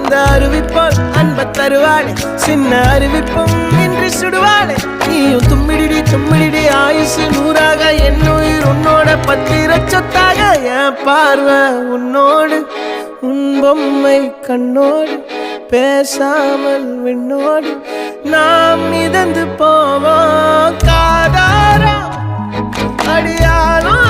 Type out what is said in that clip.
அந்த அறிவிப்பால் அன்ப தருவாளே சின்ன அறிவிப்பும் இன்றி சுடுவாளே நீயும் தும்மிடி தும்மிடி ஆயுசு 100ஆக என் உயிர் உன்னோட பத்திர சொத்தாக என் பார்வை உன்னோடு உன் பொம்மை கண்ணோடு பேசாமல் விண்ணோடு நாம் மிதந்து போவோம் காதாரா அடியாலும்